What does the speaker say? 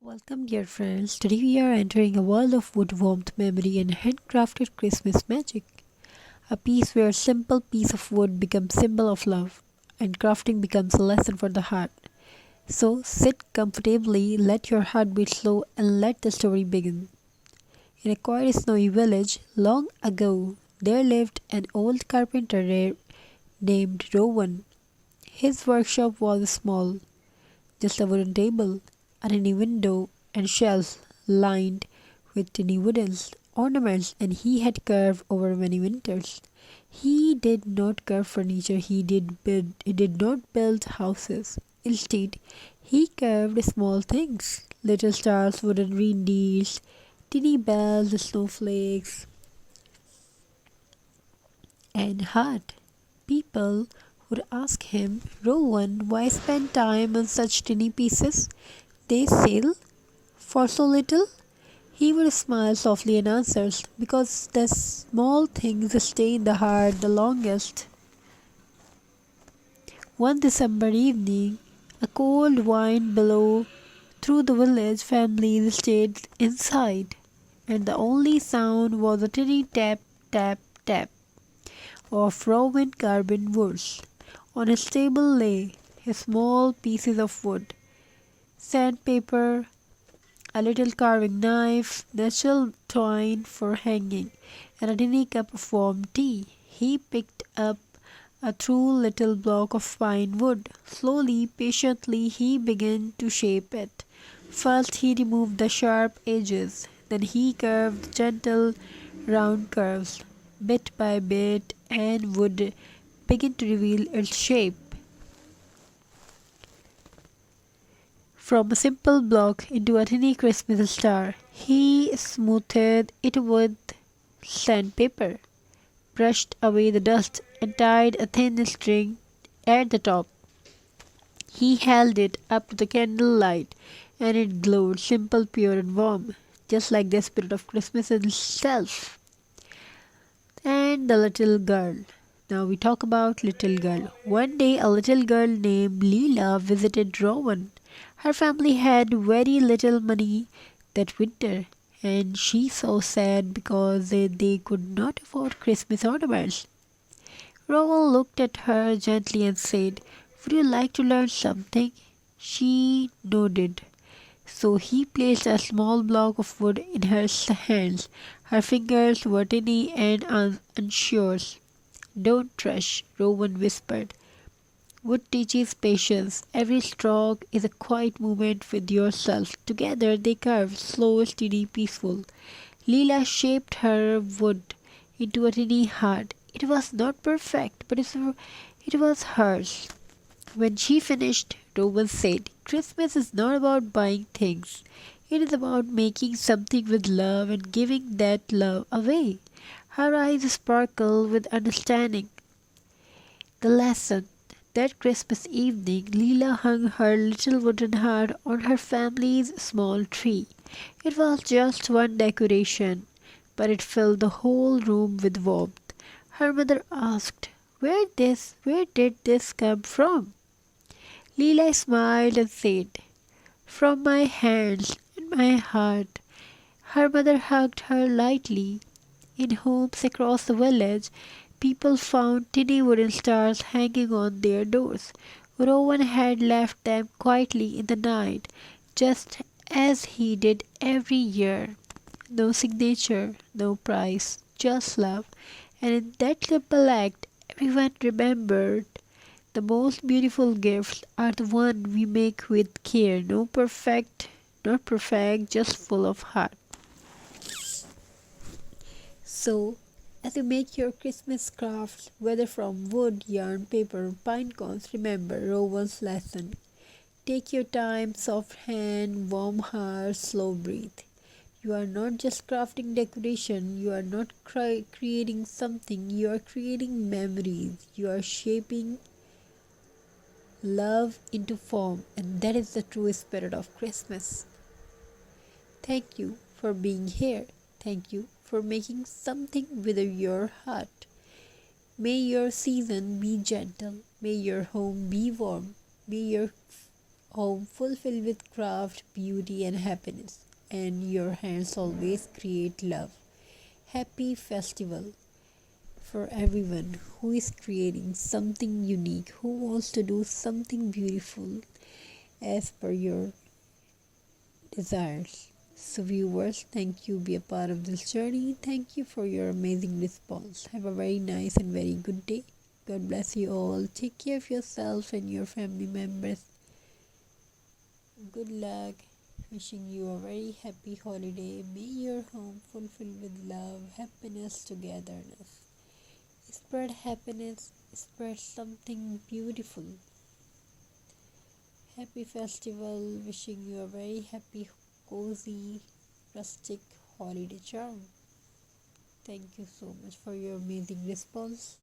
Welcome, dear friends. Today we are entering a world of wood warmth, memory, and handcrafted Christmas magic. A piece where a simple piece of wood becomes symbol of love, and crafting becomes a lesson for the heart. So sit comfortably, let your heart beat slow, and let the story begin. In a quiet snowy village, long ago, there lived an old carpenter named Rowan. His workshop was small, just a wooden table, a tiny window, and shelves lined with tiny wooden ornaments, and he had carved over many winters. He did not carve furniture, he did not build houses. Instead, he carved small things, little stars, wooden reindeers, tiny bells, snowflakes, and heart. People would ask him, Rowan, why spend time on such tiny pieces? They sell for so little? He would smile softly and answers, because the small things stay in the heart the longest. One December evening, a cold wind blew through the village. Families stayed inside, and the only sound was a tiny tap, tap, tap of Rowan carbon woods. On his table lay small pieces of wood, sandpaper, a little carving knife, natural twine for hanging, and a tiny cup of warm tea. He picked up a true little block of pine wood. Slowly, patiently, he began to shape it. First, he removed the sharp edges, then, he carved gentle, round curves. Bit by bit, and would begin to reveal its shape. From a simple block into a tiny Christmas star, he smoothed it with sandpaper, brushed away the dust, and tied a thin string at the top. He held it up to the candlelight, and it glowed simple, pure, and warm, just like the spirit of Christmas itself. And the little girl. Now we talk about little girl. One day a little girl named Leela visited Rowan. Her family had very little money that winter, and she so sad because they could not afford Christmas ornaments. Rowan looked at her gently and said, Would you like to learn something? She nodded. So he placed a small block of wood in her hands. Her fingers were tiny and unsure. Don't rush, Rowan whispered. Wood teaches patience. Every stroke is a quiet moment with yourself. Together they carved, slow, steady, peaceful. Leela shaped her wood into a tiny heart. It was not perfect, but it was hers. When she finished, Rowan said, Christmas is not about buying things. It is about making something with love and giving that love away. Her eyes sparkled with understanding. The lesson. That Christmas evening, Leela hung her little wooden heart on her family's small tree. It was just one decoration, but it filled the whole room with warmth. Her mother asked, where did this come from? Leela smiled and said, From my hands and my heart. Her mother hugged her lightly. In homes across the village, people found tiny wooden stars hanging on their doors. Rowan had left them quietly in the night, just as he did every year. No signature, no price, just love. And in that simple act, everyone remembered the most beautiful gifts are the ones we make with care. Not perfect, just full of heart. So, as you make your Christmas crafts, whether from wood, yarn, paper, or pine cones, remember Rowan's lesson. Take your time, soft hand, warm heart, slow breathe. You are not just crafting decoration, you are not creating something, you are creating memories. You are shaping love into form, and that is the true spirit of Christmas. Thank you for being here. Thank you for making something with your heart. May your season be gentle. May your home be warm. May your home fulfilled with craft, beauty, and happiness, and your hands always create love. Happy festival for everyone who is creating something unique, who wants to do something beautiful as per your desires. So, viewers, thank you. Be a part of this journey. Thank you for your amazing response. Have a very nice and very good day. God bless you all. Take care of yourself and your family members. Good luck. Wishing you a very happy holiday. May your home fulfilled with love, happiness, togetherness. Spread happiness, spread something beautiful. Happy festival. Wishing you a very happy, cozy, rustic holiday charm. Thank you so much for your amazing response.